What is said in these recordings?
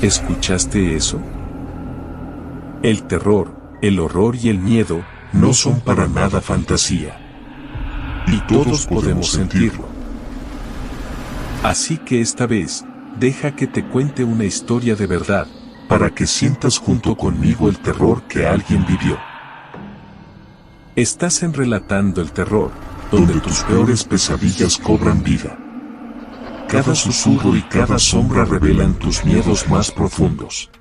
¿Escuchaste eso? El terror, el horror y el miedo no son para nada fantasía. Y todos podemos sentirlo. Así que esta vez, deja que te cuente una historia de verdad, para que sientas junto conmigo el terror que alguien vivió. Estás en Relatando el Terror, donde tus peores pesadillas cobran vida. Cada susurro y cada sombra revelan tus miedos más profundos.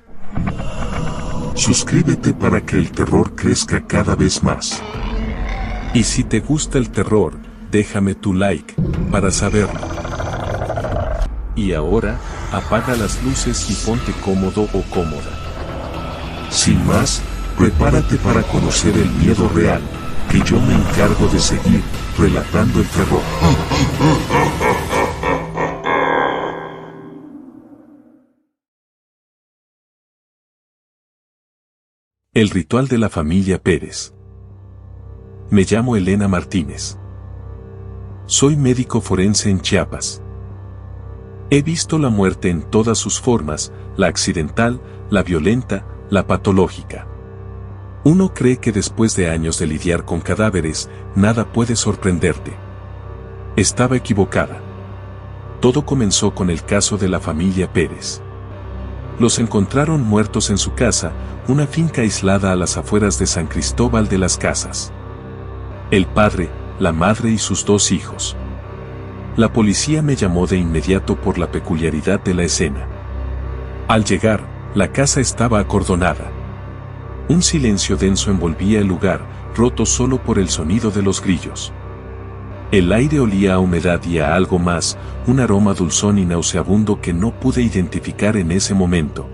Suscríbete para que el terror crezca cada vez más. Y si te gusta el terror, déjame tu like, para saberlo. Y ahora, apaga las luces y ponte cómodo o cómoda. Sin más, prepárate para conocer el miedo real, que yo me encargo de seguir, relatando el terror. El ritual de la familia Pérez. Me llamo Elena Martínez. Soy médico forense en Chiapas. He visto la muerte en todas sus formas, la accidental, la violenta, la patológica. Uno cree que después de años de lidiar con cadáveres, nada puede sorprenderte. Estaba equivocada. Todo comenzó con el caso de la familia Pérez. Los encontraron muertos en su casa, una finca aislada a las afueras de San Cristóbal de las Casas. El padre, la madre y sus 2 hijos. La policía me llamó de inmediato por la peculiaridad de la escena. Al llegar, la casa estaba acordonada. Un silencio denso envolvía el lugar, roto solo por el sonido de los grillos. El aire olía a humedad y a algo más, un aroma dulzón y nauseabundo que no pude identificar en ese momento.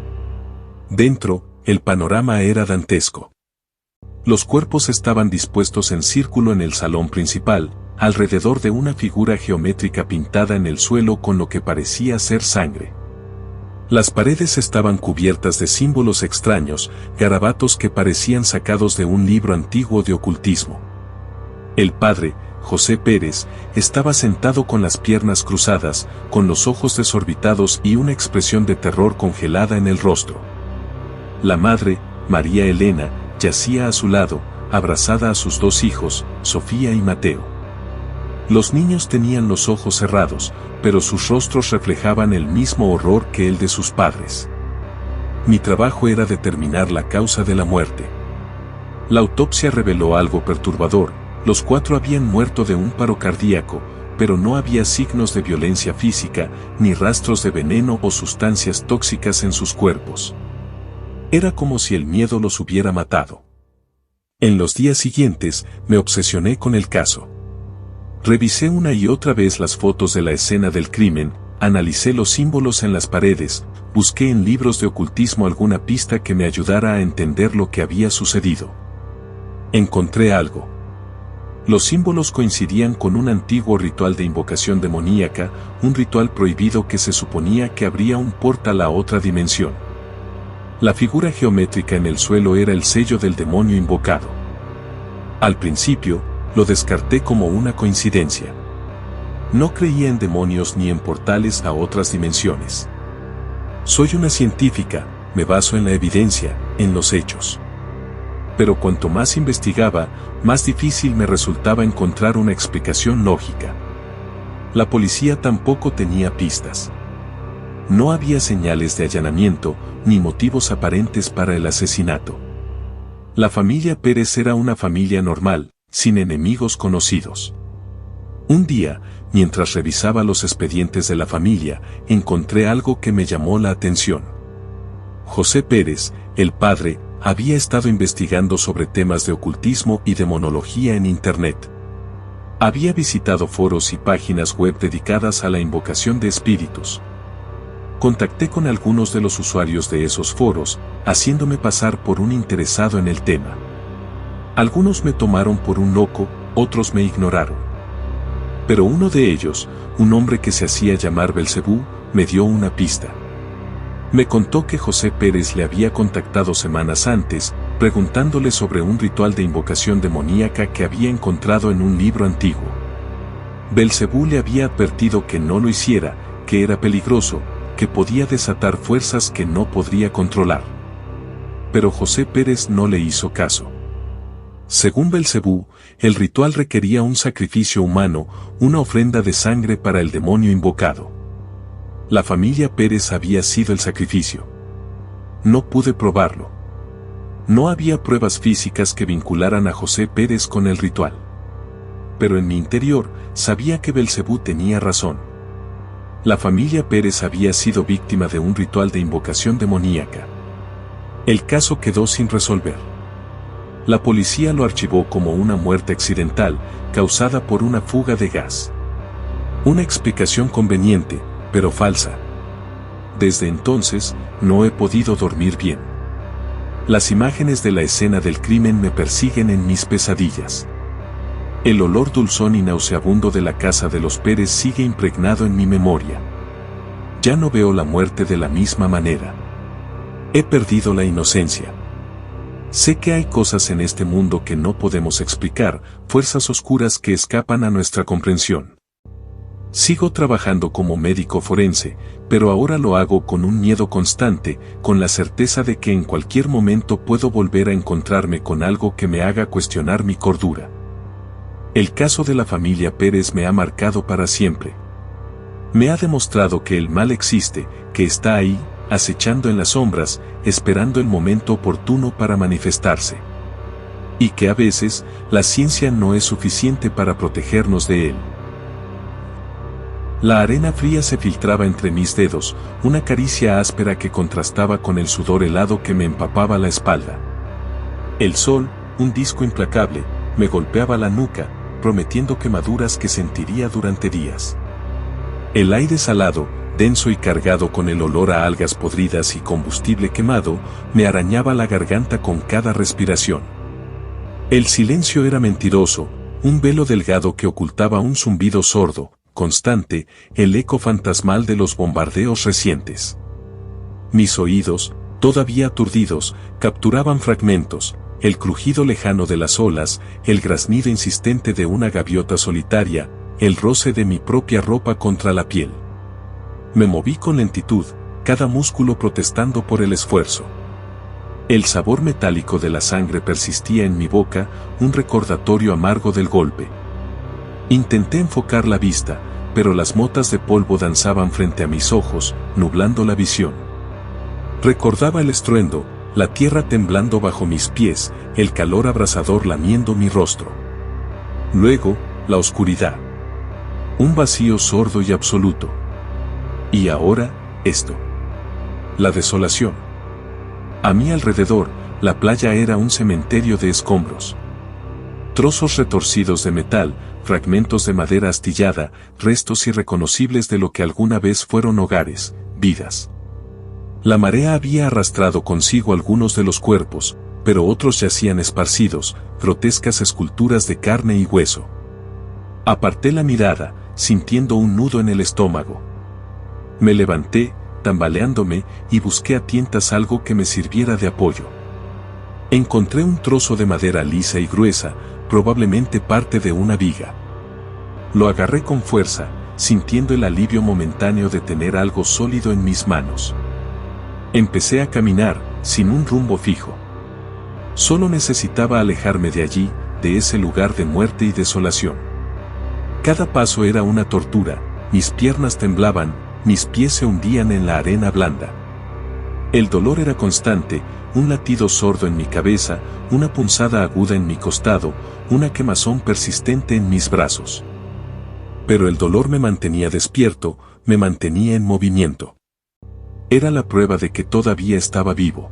Dentro, el panorama era dantesco. Los cuerpos estaban dispuestos en círculo en el salón principal, alrededor de una figura geométrica pintada en el suelo con lo que parecía ser sangre. Las paredes estaban cubiertas de símbolos extraños, garabatos que parecían sacados de un libro antiguo de ocultismo. El padre, José Pérez, estaba sentado con las piernas cruzadas, con los ojos desorbitados y una expresión de terror congelada en el rostro. La madre, María Elena, yacía a su lado, abrazada a sus 2 hijos, Sofía y Mateo. Los niños tenían los ojos cerrados, pero sus rostros reflejaban el mismo horror que el de sus padres. Mi trabajo era determinar la causa de la muerte. La autopsia reveló algo perturbador. Los 4 habían muerto de un paro cardíaco, pero no había signos de violencia física, ni rastros de veneno o sustancias tóxicas en sus cuerpos. Era como si el miedo los hubiera matado. En los días siguientes, me obsesioné con el caso. Revisé una y otra vez las fotos de la escena del crimen, analicé los símbolos en las paredes, busqué en libros de ocultismo alguna pista que me ayudara a entender lo que había sucedido. Encontré algo. Los símbolos coincidían con un antiguo ritual de invocación demoníaca, un ritual prohibido que se suponía que abría un portal a otra dimensión. La figura geométrica en el suelo era el sello del demonio invocado. Al principio, lo descarté como una coincidencia. No creía en demonios ni en portales a otras dimensiones. Soy una científica, me baso en la evidencia, en los hechos. Pero cuanto más investigaba, más difícil me resultaba encontrar una explicación lógica. La policía tampoco tenía pistas. No había señales de allanamiento, ni motivos aparentes para el asesinato. La familia Pérez era una familia normal, sin enemigos conocidos. Un día, mientras revisaba los expedientes de la familia, encontré algo que me llamó la atención. José Pérez, el padre, había estado investigando sobre temas de ocultismo y demonología en Internet. Había visitado foros y páginas web dedicadas a la invocación de espíritus. Contacté con algunos de los usuarios de esos foros, haciéndome pasar por un interesado en el tema. Algunos me tomaron por un loco, otros me ignoraron. Pero uno de ellos, un hombre que se hacía llamar Belcebú, me dio una pista. Me contó que José Pérez le había contactado semanas antes, preguntándole sobre un ritual de invocación demoníaca que había encontrado en un libro antiguo. Belcebú le había advertido que no lo hiciera, que era peligroso, que podía desatar fuerzas que no podría controlar. Pero José Pérez no le hizo caso. Según Belcebú, el ritual requería un sacrificio humano, una ofrenda de sangre para el demonio invocado. La familia Pérez había sido el sacrificio. No pude probarlo. No había pruebas físicas que vincularan a José Pérez con el ritual. Pero en mi interior, sabía que Belcebú tenía razón. La familia Pérez había sido víctima de un ritual de invocación demoníaca. El caso quedó sin resolver. La policía lo archivó como una muerte accidental, causada por una fuga de gas. Una explicación conveniente, pero falsa. Desde entonces, no he podido dormir bien. Las imágenes de la escena del crimen me persiguen en mis pesadillas. El olor dulzón y nauseabundo de la casa de los Pérez sigue impregnado en mi memoria. Ya no veo la muerte de la misma manera. He perdido la inocencia. Sé que hay cosas en este mundo que no podemos explicar, fuerzas oscuras que escapan a nuestra comprensión. Sigo trabajando como médico forense, pero ahora lo hago con un miedo constante, con la certeza de que en cualquier momento puedo volver a encontrarme con algo que me haga cuestionar mi cordura. El caso de la familia Pérez me ha marcado para siempre. Me ha demostrado que el mal existe, que está ahí, acechando en las sombras, esperando el momento oportuno para manifestarse. Y que a veces, la ciencia no es suficiente para protegernos de él. La arena fría se filtraba entre mis dedos, una caricia áspera que contrastaba con el sudor helado que me empapaba la espalda. El sol, un disco implacable, me golpeaba la nuca, prometiendo quemaduras que sentiría durante días. El aire salado, denso y cargado con el olor a algas podridas y combustible quemado, me arañaba la garganta con cada respiración. El silencio era mentiroso, un velo delgado que ocultaba un zumbido sordo, constante, el eco fantasmal de los bombardeos recientes. Mis oídos, todavía aturdidos, capturaban fragmentos, el crujido lejano de las olas, el graznido insistente de una gaviota solitaria, el roce de mi propia ropa contra la piel. Me moví con lentitud, cada músculo protestando por el esfuerzo. El sabor metálico de la sangre persistía en mi boca, un recordatorio amargo del golpe. Intenté enfocar la vista, pero las motas de polvo danzaban frente a mis ojos, nublando la visión. Recordaba el estruendo, la tierra temblando bajo mis pies, el calor abrasador lamiendo mi rostro. Luego, la oscuridad. Un vacío sordo y absoluto. Y ahora, esto. La desolación. A mi alrededor, la playa era un cementerio de escombros. Trozos retorcidos de metal, fragmentos de madera astillada, restos irreconocibles de lo que alguna vez fueron hogares, vidas. La marea había arrastrado consigo algunos de los cuerpos, pero otros yacían esparcidos, grotescas esculturas de carne y hueso. Aparté la mirada, sintiendo un nudo en el estómago. Me levanté, tambaleándome, y busqué a tientas algo que me sirviera de apoyo. Encontré un trozo de madera lisa y gruesa, probablemente parte de una viga. Lo agarré con fuerza, sintiendo el alivio momentáneo de tener algo sólido en mis manos. Empecé a caminar, sin un rumbo fijo. Solo necesitaba alejarme de allí, de ese lugar de muerte y desolación. Cada paso era una tortura, mis piernas temblaban, mis pies se hundían en la arena blanda. El dolor era constante, un latido sordo en mi cabeza, una punzada aguda en mi costado, una quemazón persistente en mis brazos. Pero el dolor me mantenía despierto, me mantenía en movimiento. Era la prueba de que todavía estaba vivo.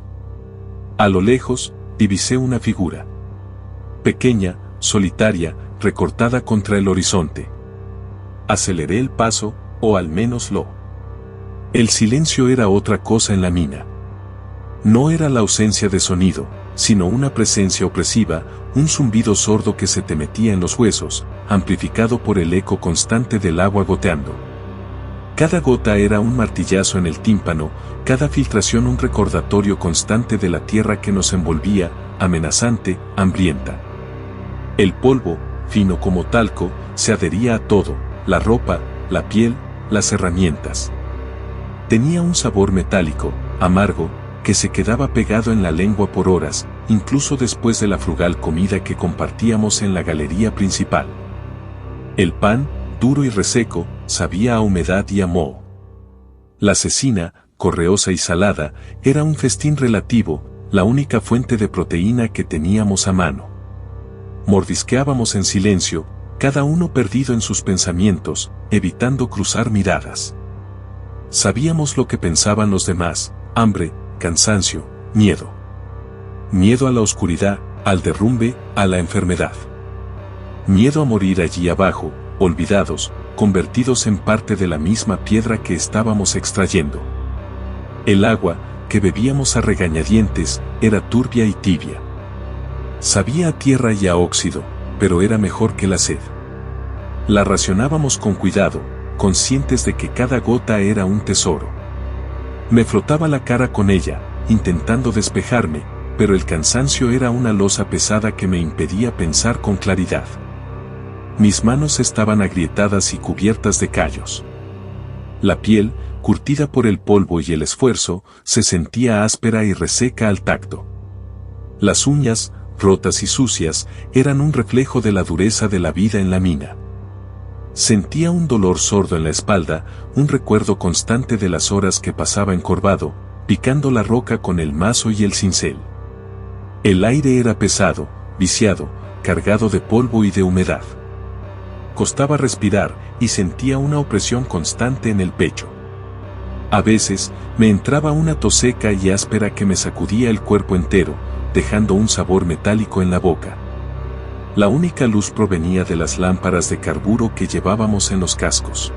A lo lejos, divisé una figura. Pequeña, solitaria, recortada contra el horizonte. Aceleré el paso, o al menos lo. El silencio era otra cosa en la mina. No era la ausencia de sonido, sino una presencia opresiva, un zumbido sordo que se te metía en los huesos, amplificado por el eco constante del agua goteando. Cada gota era un martillazo en el tímpano, cada filtración un recordatorio constante de la tierra que nos envolvía, amenazante, hambrienta. El polvo, fino como talco, se adhería a todo, la ropa, la piel, las herramientas. Tenía un sabor metálico, amargo, que se quedaba pegado en la lengua por horas, incluso después de la frugal comida que compartíamos en la galería principal. El pan, duro y reseco, sabía a humedad y a moho. La cecina, correosa y salada, era un festín relativo, la única fuente de proteína que teníamos a mano. Mordisqueábamos en silencio, cada uno perdido en sus pensamientos, evitando cruzar miradas. Sabíamos lo que pensaban los demás: hambre, cansancio, miedo. Miedo a la oscuridad, al derrumbe, a la enfermedad. Miedo a morir allí abajo, olvidados, convertidos en parte de la misma piedra que estábamos extrayendo. El agua, que bebíamos a regañadientes, era turbia y tibia. Sabía a tierra y a óxido, pero era mejor que la sed. La racionábamos con cuidado, conscientes de que cada gota era un tesoro. Me frotaba la cara con ella, intentando despejarme, pero el cansancio era una losa pesada que me impedía pensar con claridad. Mis manos estaban agrietadas y cubiertas de callos. La piel, curtida por el polvo y el esfuerzo, se sentía áspera y reseca al tacto. Las uñas, rotas y sucias, eran un reflejo de la dureza de la vida en la mina. Sentía un dolor sordo en la espalda, un recuerdo constante de las horas que pasaba encorvado, picando la roca con el mazo y el cincel. El aire era pesado, viciado, cargado de polvo y de humedad. Costaba respirar, y sentía una opresión constante en el pecho. A veces, me entraba una tos seca y áspera que me sacudía el cuerpo entero, dejando un sabor metálico en la boca. La única luz provenía de las lámparas de carburo que llevábamos en los cascos.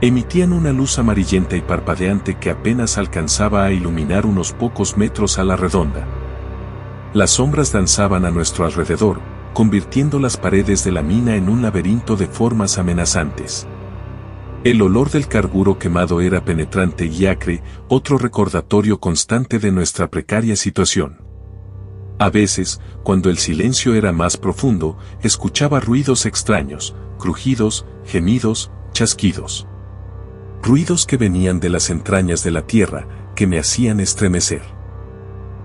Emitían una luz amarillenta y parpadeante que apenas alcanzaba a iluminar unos pocos metros a la redonda. Las sombras danzaban a nuestro alrededor, convirtiendo las paredes de la mina en un laberinto de formas amenazantes. El olor del carburo quemado era penetrante y acre, otro recordatorio constante de nuestra precaria situación. A veces, cuando el silencio era más profundo, escuchaba ruidos extraños, crujidos, gemidos, chasquidos. Ruidos que venían de las entrañas de la tierra, que me hacían estremecer.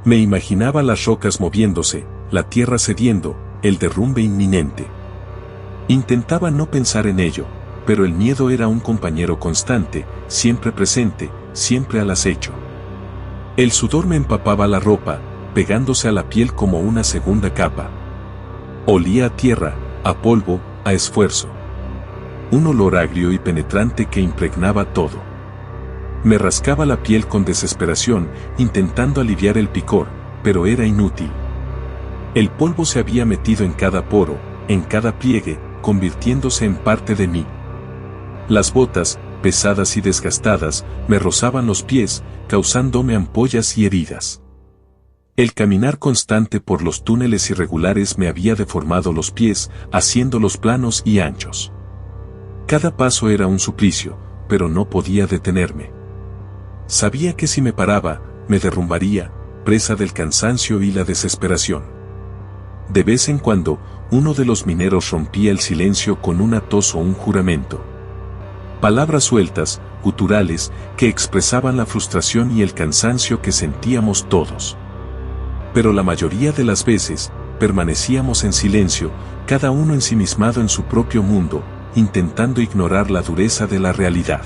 Me imaginaba las rocas moviéndose, la tierra cediendo, el derrumbe inminente. Intentaba no pensar en ello, pero el miedo era un compañero constante, siempre presente, siempre al acecho. El sudor me empapaba la ropa, pegándose a la piel como una segunda capa. Olía a tierra, a polvo, a esfuerzo. Un olor agrio y penetrante que impregnaba todo. Me rascaba la piel con desesperación, intentando aliviar el picor, pero era inútil. El polvo se había metido en cada poro, en cada pliegue, convirtiéndose en parte de mí. Las botas, pesadas y desgastadas, me rozaban los pies, causándome ampollas y heridas. El caminar constante por los túneles irregulares me había deformado los pies, haciéndolos planos y anchos. Cada paso era un suplicio, pero no podía detenerme. Sabía que si me paraba, me derrumbaría, presa del cansancio y la desesperación. De vez en cuando, uno de los mineros rompía el silencio con una tos o un juramento. Palabras sueltas, guturales, que expresaban la frustración y el cansancio que sentíamos todos. Pero la mayoría de las veces, permanecíamos en silencio, cada uno ensimismado en su propio mundo, intentando ignorar la dureza de la realidad.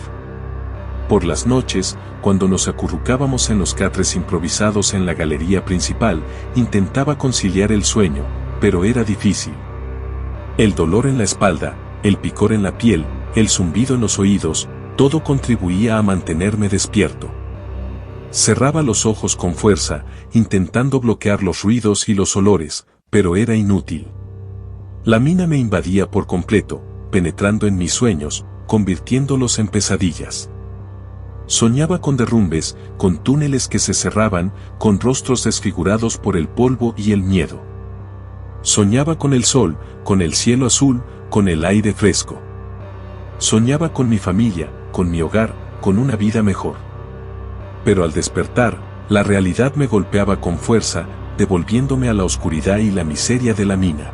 Por las noches, cuando nos acurrucábamos en los catres improvisados en la galería principal, intentaba conciliar el sueño, pero era difícil. El dolor en la espalda, el picor en la piel, el zumbido en los oídos, todo contribuía a mantenerme despierto. Cerraba los ojos con fuerza, intentando bloquear los ruidos y los olores, pero era inútil. La mina me invadía por completo, penetrando en mis sueños, convirtiéndolos en pesadillas. Soñaba con derrumbes, con túneles que se cerraban, con rostros desfigurados por el polvo y el miedo. Soñaba con el sol, con el cielo azul, con el aire fresco. Soñaba con mi familia, con mi hogar, con una vida mejor. Pero al despertar, la realidad me golpeaba con fuerza, devolviéndome a la oscuridad y la miseria de la mina.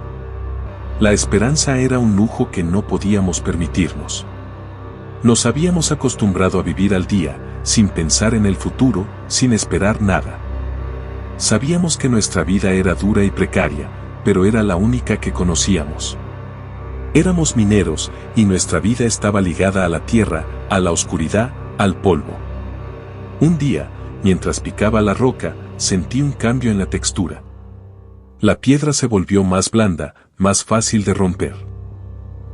La esperanza era un lujo que no podíamos permitirnos. Nos habíamos acostumbrado a vivir al día, sin pensar en el futuro, sin esperar nada. Sabíamos que nuestra vida era dura y precaria, pero era la única que conocíamos. Éramos mineros, y nuestra vida estaba ligada a la tierra, a la oscuridad, al polvo. Un día, mientras picaba la roca, sentí un cambio en la textura. La piedra se volvió más blanda, más fácil de romper.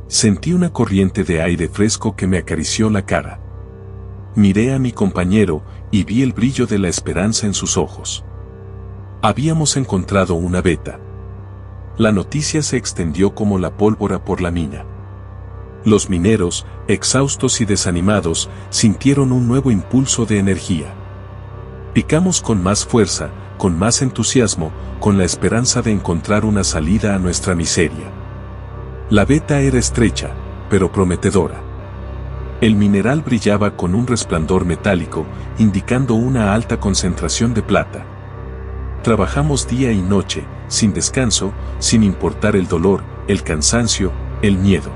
Sentí una corriente de aire fresco que me acarició la cara. Miré a mi compañero, y vi el brillo de la esperanza en sus ojos. Habíamos encontrado una veta. La noticia se extendió como la pólvora por la mina. Los mineros, exhaustos y desanimados, sintieron un nuevo impulso de energía. Picamos con más fuerza, con más entusiasmo, con la esperanza de encontrar una salida a nuestra miseria. La veta era estrecha, pero prometedora. El mineral brillaba con un resplandor metálico, indicando una alta concentración de plata. Trabajamos día y noche, sin descanso, sin importar el dolor, el cansancio, el miedo.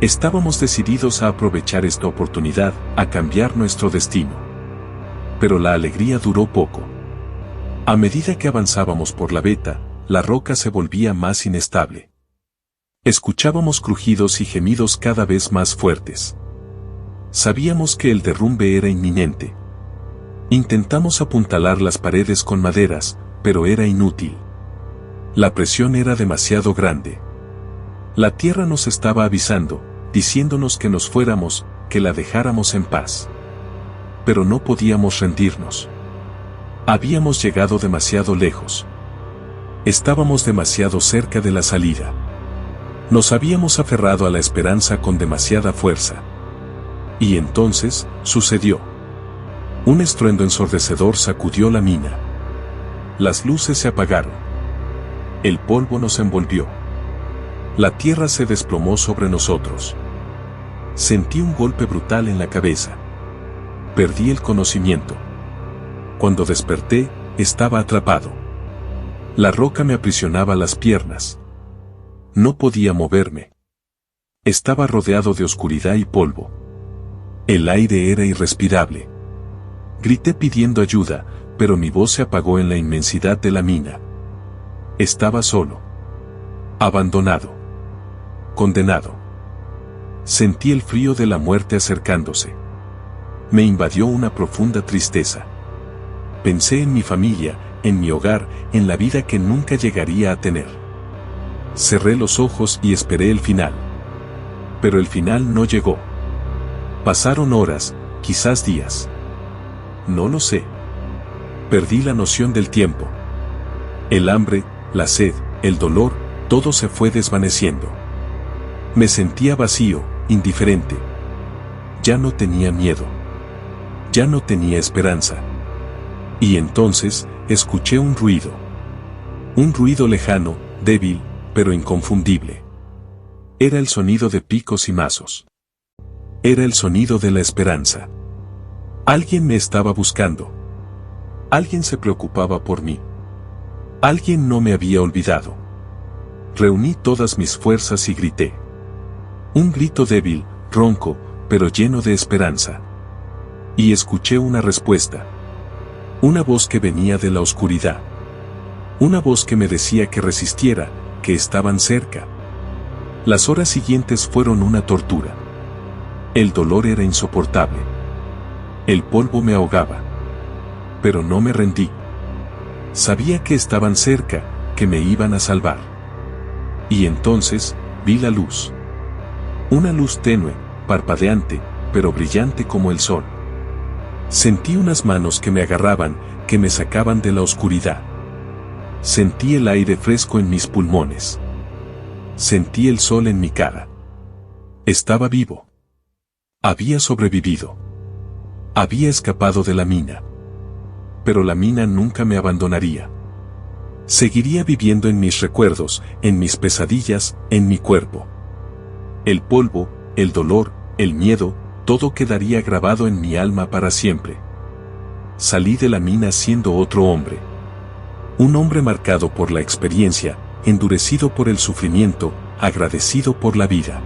Estábamos decididos a aprovechar esta oportunidad, a cambiar nuestro destino. Pero la alegría duró poco. A medida que avanzábamos por la veta, la roca se volvía más inestable. Escuchábamos crujidos y gemidos cada vez más fuertes. Sabíamos que el derrumbe era inminente. Intentamos apuntalar las paredes con maderas, pero era inútil. La presión era demasiado grande. La tierra nos estaba avisando, diciéndonos que nos fuéramos, que la dejáramos en paz. Pero no podíamos rendirnos. Habíamos llegado demasiado lejos. Estábamos demasiado cerca de la salida. Nos habíamos aferrado a la esperanza con demasiada fuerza. Y entonces, sucedió. Un estruendo ensordecedor sacudió la mina. Las luces se apagaron. El polvo nos envolvió. La tierra se desplomó sobre nosotros. Sentí un golpe brutal en la cabeza. Perdí el conocimiento. Cuando desperté, estaba atrapado. La roca me aprisionaba las piernas. No podía moverme. Estaba rodeado de oscuridad y polvo. El aire era irrespirable. Grité pidiendo ayuda, pero mi voz se apagó en la inmensidad de la mina. Estaba solo. Abandonado. Condenado. Sentí el frío de la muerte acercándose. Me invadió una profunda tristeza. Pensé en mi familia, en mi hogar, en la vida que nunca llegaría a tener. Cerré los ojos y esperé el final. Pero el final no llegó. Pasaron horas, quizás días. No lo sé. Perdí la noción del tiempo. El hambre, la sed, el dolor, todo se fue desvaneciendo. Me sentía vacío, indiferente. Ya no tenía miedo. Ya no tenía esperanza. Y entonces, escuché un ruido. Un ruido lejano, débil, pero inconfundible. Era el sonido de picos y mazos. Era el sonido de la esperanza. Alguien me estaba buscando. Alguien se preocupaba por mí. Alguien no me había olvidado. Reuní todas mis fuerzas y grité. Un grito débil, ronco, pero lleno de esperanza. Y escuché una respuesta. Una voz que venía de la oscuridad. Una voz que me decía que resistiera, que estaban cerca. Las horas siguientes fueron una tortura. El dolor era insoportable. El polvo me ahogaba. Pero no me rendí. Sabía que estaban cerca, que me iban a salvar. Y entonces, vi la luz. Una luz tenue, parpadeante, pero brillante como el sol. Sentí unas manos que me agarraban, que me sacaban de la oscuridad. Sentí el aire fresco en mis pulmones. Sentí el sol en mi cara. Estaba vivo. Había sobrevivido. Había escapado de la mina. Pero la mina nunca me abandonaría. Seguiría viviendo en mis recuerdos, en mis pesadillas, en mi cuerpo. El polvo, el dolor, el miedo, todo quedaría grabado en mi alma para siempre. Salí de la mina siendo otro hombre. Un hombre marcado por la experiencia, endurecido por el sufrimiento, agradecido por la vida.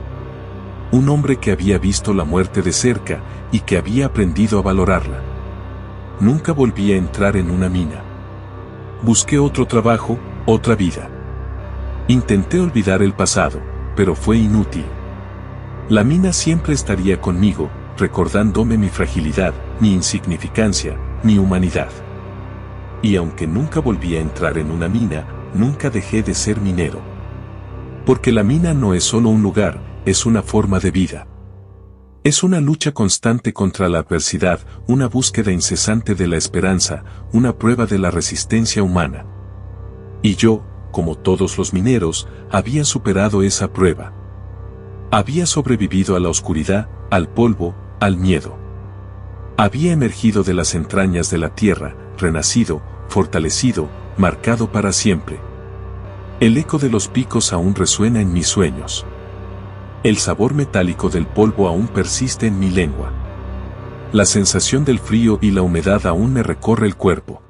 Un hombre que había visto la muerte de cerca y que había aprendido a valorarla. Nunca volví a entrar en una mina. Busqué otro trabajo, otra vida. Intenté olvidar el pasado, pero fue inútil. La mina siempre estaría conmigo, recordándome mi fragilidad, mi insignificancia, mi humanidad. Y aunque nunca volví a entrar en una mina, nunca dejé de ser minero. Porque la mina no es solo un lugar, es una forma de vida. Es una lucha constante contra la adversidad, una búsqueda incesante de la esperanza, una prueba de la resistencia humana. Y yo, como todos los mineros, había superado esa prueba. Había sobrevivido a la oscuridad, al polvo, al miedo. Había emergido de las entrañas de la tierra, renacido, fortalecido, marcado para siempre. El eco de los picos aún resuena en mis sueños. El sabor metálico del polvo aún persiste en mi lengua. La sensación del frío y la humedad aún me recorre el cuerpo.